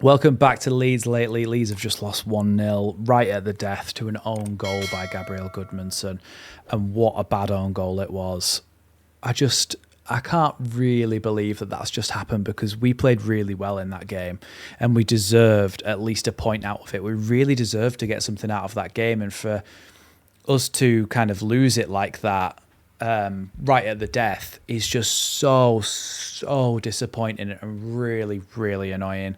Welcome back to Leeds lately. Leeds have just lost 1-0 right at the death to an own goal by Gabriel Goodmanson. And what a bad own goal it was. I can't really believe that that's just happened because we played really well in that game and we deserved at least a point out of it. We really deserved to get something out of that game, and for us to kind of lose it like that right at the death is just so disappointing and really, really annoying.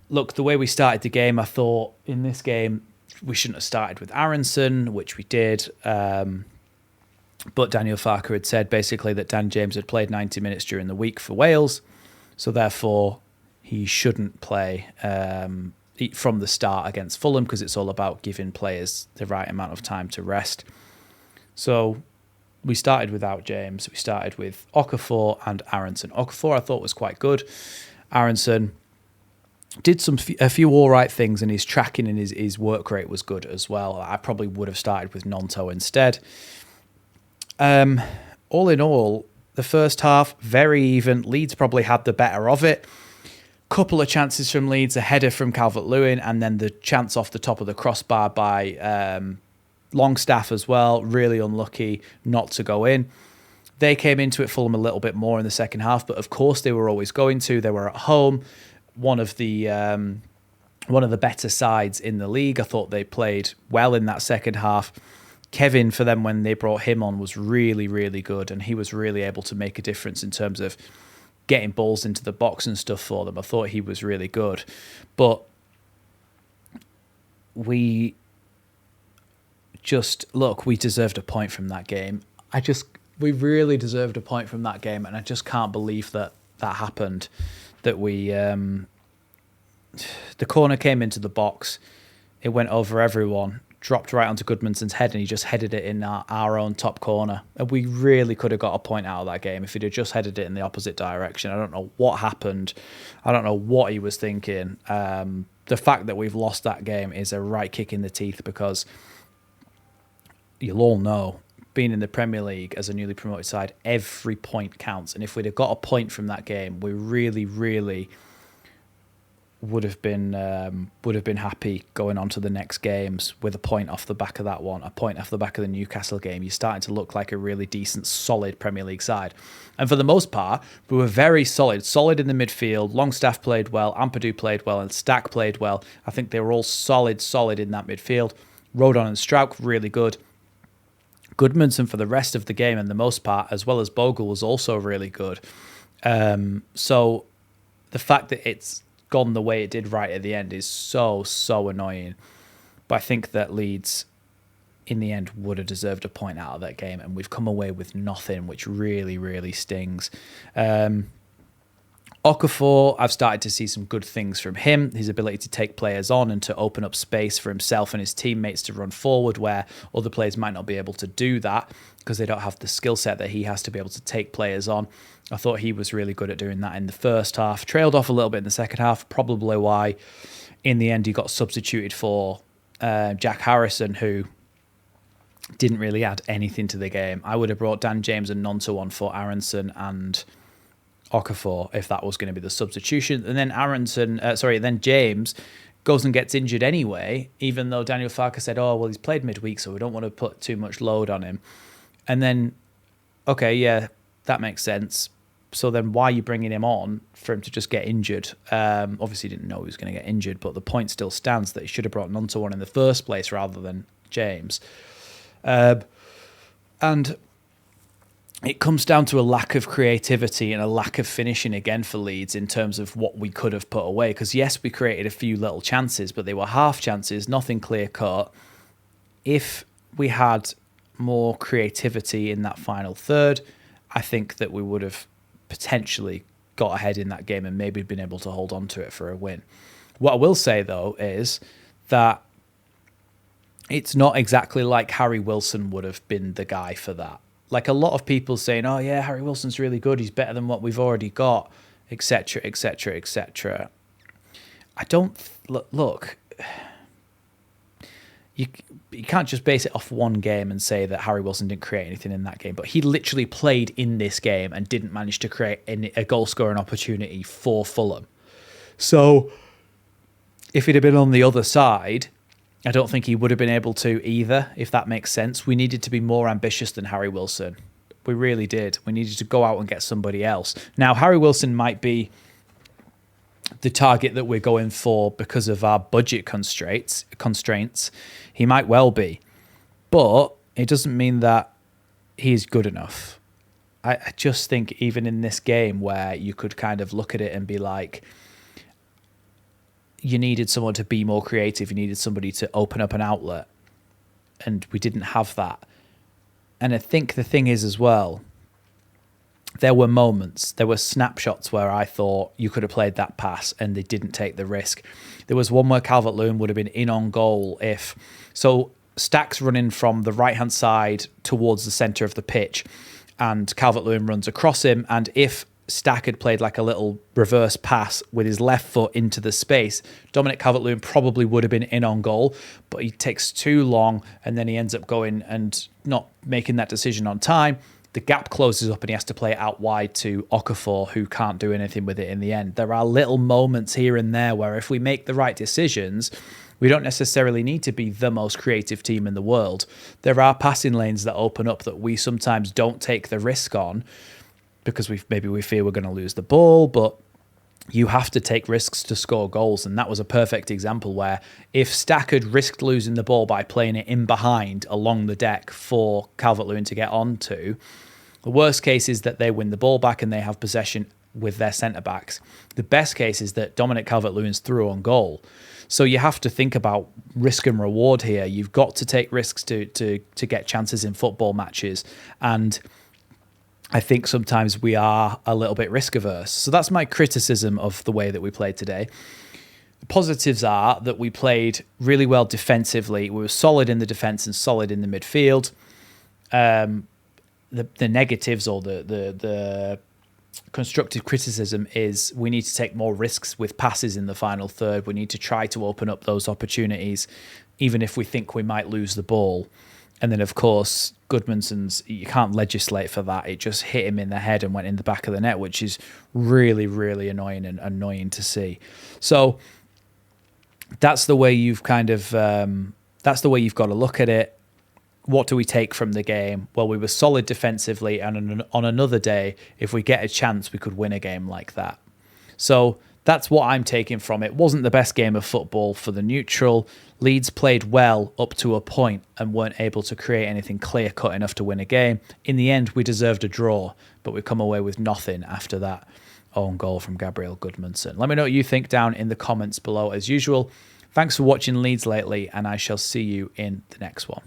Look, the way we started the game, I thought in this game we shouldn't have started with Aronson, which we did. But Daniel Farke had said basically that Dan James had played 90 minutes during the week for Wales, so therefore he shouldn't play from the start against Fulham because it's all about giving players the right amount of time to rest. So we started without James. We started with Okafor and Aronson. Okafor I thought was quite good. Aronson did a few all right things, and his tracking and his work rate was good as well. I probably would have started with Nonto instead. All in all, the first half, very even. Leeds probably had the better of it. Couple of chances from Leeds, a header from Calvert-Lewin, and then the chance off the top of the crossbar by Longstaff as well. Really unlucky not to go in. They came into it, Fulham, a little bit more in the second half, but of course they were always going to. They were at home, one of the better sides in the league. I thought they played well in that second half. Kevin, for them, when they brought him on, was really, really good, and he was really able to make a difference in terms of getting balls into the box and stuff for them. I thought he was really good. But we deserved a point from that game. We really deserved a point from that game, and I just can't believe that happened. That the corner came into the box, it went over everyone, dropped right onto Goodmanson's head, and he just headed it in our own top corner. And we really could have got a point out of that game if he'd have just headed it in the opposite direction. I don't know what happened. I don't know what he was thinking. The fact that we've lost that game is a right kick in the teeth, because you'll all know, being in the Premier League as a newly promoted side, every point counts. And if we'd have got a point from that game, we really, really would have been happy going on to the next games with a point off the back of that one, a point off the back of the Newcastle game. You're starting to look like a really decent, solid Premier League side. And for the most part, we were very solid in the midfield. Longstaff played well, Ampadu played well, and Stack played well. I think they were all solid in that midfield. Rodon and Strauch, really good. Goodmanson for the rest of the game and the most part, as well as Bogle, was also really good. So the fact that it's gone the way it did right at the end is so annoying. But I think that Leeds, in the end, would have deserved a point out of that game, and we've come away with nothing, which really, really stings. Okafor, I've started to see some good things from him. His ability to take players on and to open up space for himself and his teammates to run forward, where other players might not be able to do that because they don't have the skill set that he has to be able to take players on. I thought he was really good at doing that in the first half. Trailed off a little bit in the second half, probably why in the end he got substituted for Jack Harrison, who didn't really add anything to the game. I would have brought Dan James and Nonto on for Aronson and Okafor if that was going to be the substitution. And then then James goes and gets injured anyway, even though Daniel Farke said, oh, well, he's played midweek, so we don't want to put too much load on him. And then, okay, yeah, that makes sense. So then why are you bringing him on for him to just get injured? Obviously, he didn't know he was going to get injured, but the point still stands that he should have brought Nonto on in the first place rather than James. And it comes down to a lack of creativity and a lack of finishing again for Leeds in terms of what we could have put away. Because yes, we created a few little chances, but they were half chances, nothing clear cut. If we had more creativity in that final third, I think that we would have potentially got ahead in that game and maybe been able to hold on to it for a win. What I will say, though, is that it's not exactly like Harry Wilson would have been the guy for that. Like a lot of people saying, oh yeah, Harry Wilson's really good, he's better than what we've already got, etc., etc., etc. I don't... Look, you can't just base it off one game and say that Harry Wilson didn't create anything in that game. But he literally played in this game and didn't manage to create a goal scoring opportunity for Fulham. So if he'd have been on the other side, I don't think he would have been able to either, if that makes sense. We needed to be more ambitious than Harry Wilson. We really did. We needed to go out and get somebody else. Now, Harry Wilson might be the target that we're going for because of our budget constraints. He might well be. But it doesn't mean that he's good enough. I just think even in this game where you could kind of look at it and be like, you needed someone to be more creative. You needed somebody to open up an outlet. And we didn't have that. And I think the thing is as well, there were moments, there were snapshots where I thought you could have played that pass and they didn't take the risk. There was one where Calvert-Lewin would have been in on goal if... So Stack's running from the right-hand side towards the centre of the pitch and Calvert-Lewin runs across him, and if Stack had played like a little reverse pass with his left foot into the space, Dominic Calvert-Lewin probably would have been in on goal, but he takes too long and then he ends up going and not making that decision on time. The gap closes up and he has to play it out wide to Okafor, who can't do anything with it in the end. There are little moments here and there where if we make the right decisions, we don't necessarily need to be the most creative team in the world. There are passing lanes that open up that we sometimes don't take the risk on, because we fear we're going to lose the ball, but you have to take risks to score goals. And that was a perfect example where if Stack had risked losing the ball by playing it in behind along the deck for Calvert-Lewin to get onto, the worst case is that they win the ball back and they have possession with their centre-backs. The best case is that Dominic Calvert-Lewin's through on goal. So you have to think about risk and reward here. You've got to take risks to get chances in football matches. And I think sometimes we are a little bit risk averse. So that's my criticism of the way that we played today. The positives are that we played really well defensively. We were solid in the defence and solid in the midfield. The negatives or the constructive criticism is we need to take more risks with passes in the final third. We need to try to open up those opportunities, even if we think we might lose the ball. And then, of course, Goodmanson's, you can't legislate for that. It just hit him in the head and went in the back of the net, which is really, really annoying to see. So that's the way you've that's the way you've got to look at it. What do we take from the game? Well, we were solid defensively, and on another day, if we get a chance, we could win a game like that. So that's what I'm taking from it. Wasn't the best game of football for the neutral. Leeds played well up to a point and weren't able to create anything clear-cut enough to win a game. In the end, we deserved a draw, but we come away with nothing after that own goal from Gabriel Goodmanson. Let me know what you think down in the comments below as usual. Thanks for watching Leeds lately, and I shall see you in the next one.